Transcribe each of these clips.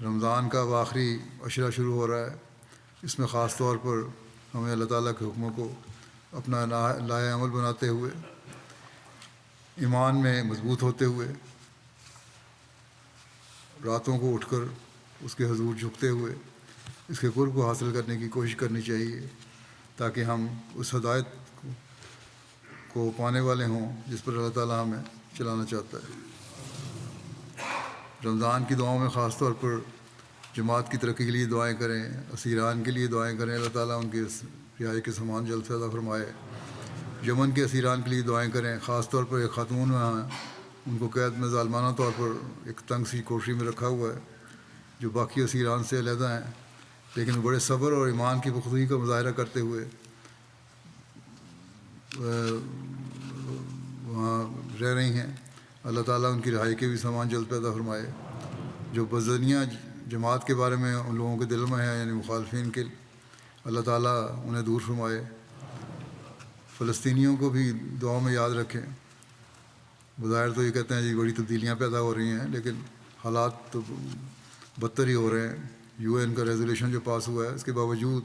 رمضان کا اب آخری عشرہ شروع ہو رہا ہے. اس میں خاص طور پر ہمیں اللہ تعالیٰ کے حکموں کو اپنا لائے عمل بناتے ہوئے، ایمان میں مضبوط ہوتے ہوئے، راتوں کو اٹھ کر اس کے حضور جھکتے ہوئے اس کے قرب کو حاصل کرنے کی کوشش کرنی چاہیے، تاکہ ہم اس ہدایت کو پانے والے ہوں جس پر اللہ تعالیٰ ہمیں چلانا چاہتا ہے. رمضان کی دعاؤں میں خاص طور پر جماعت کی ترقی کے لیے دعائیں کریں، اسیران کے لیے دعائیں کریں، اللہ تعالیٰ ان کی رہائی کے سامان جلد سے زیادہ فرمائے. یمن کے اسیران کے لیے دعائیں کریں، خاص طور پر ایک خاتون وہاں ہیں، ان کو قید میں ظالمانہ طور پر ایک تنگ سی کوٹری میں رکھا ہوا ہے، جو باقی اسیران سے علیحدہ ہیں، لیکن بڑے صبر اور ایمان کی پختگی کا مظاہرہ کرتے ہوئے وہاں رہ رہی ہیں. اللہ تعالیٰ ان کی رہائی کے بھی سامان جلد پیدا فرمائے. جو بزدنیہ جماعت کے بارے میں ان لوگوں کے دل میں ہے، یعنی مخالفین کے، اللہ تعالیٰ انہیں دور فرمائے. فلسطینیوں کو بھی دعاؤں میں یاد رکھیں. بظاہر تو یہ کہتے ہیں جی بڑی تبدیلیاں پیدا ہو رہی ہیں، لیکن حالات تو بدتر ہی ہو رہے ہیں. UN کا ریزولوشن جو پاس ہوا ہے، اس کے باوجود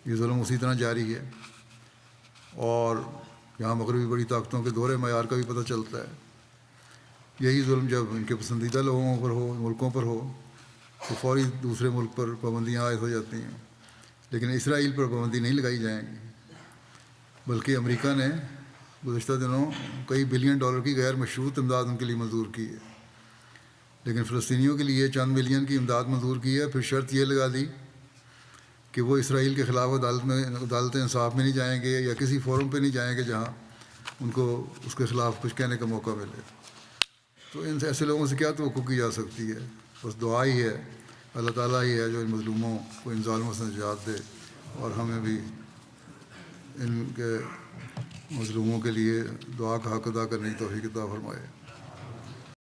یہ ظلم اسی طرح جاری ہے، اور یہاں مغربی بڑی طاقتوں کے دورے معیار کا بھی پتہ چلتا ہے. یہی ظلم جب ان کے پسندیدہ لوگوں پر ہو، ملکوں پر ہو، تو فوری دوسرے ملک پر پابندیاں عائد ہو جاتی ہیں. لیکن اسرائیل پر پابندی نہیں لگائی جائیں گی، بلکہ امریکہ نے گزشتہ دنوں کئی بلین ڈالر کی غیر مشروط امداد ان کے لیے منظور کی ہے. لیکن فلسطینیوں کے لیے چند ملین کی امداد منظور کی ہے، پھر شرط یہ لگا دی کہ وہ اسرائیل کے خلاف عدالت انصاف میں نہیں جائیں گے، یا کسی فورم پہ نہیں جائیں گے جہاں ان کو اس کے خلاف کچھ کہنے کا موقع ملے. تو ان سے ایسے لوگوں سے کیا توقع کی جا سکتی ہے؟ بس دعا ہی ہے، اللہ تعالیٰ ہی ہے جو ان مظلوموں کو ان ظالموں سے نجات دے، اور ہمیں بھی ان کے مظلوموں کے لیے دعا کا حق ادا کرنے کی توفیق عطا فرمائے.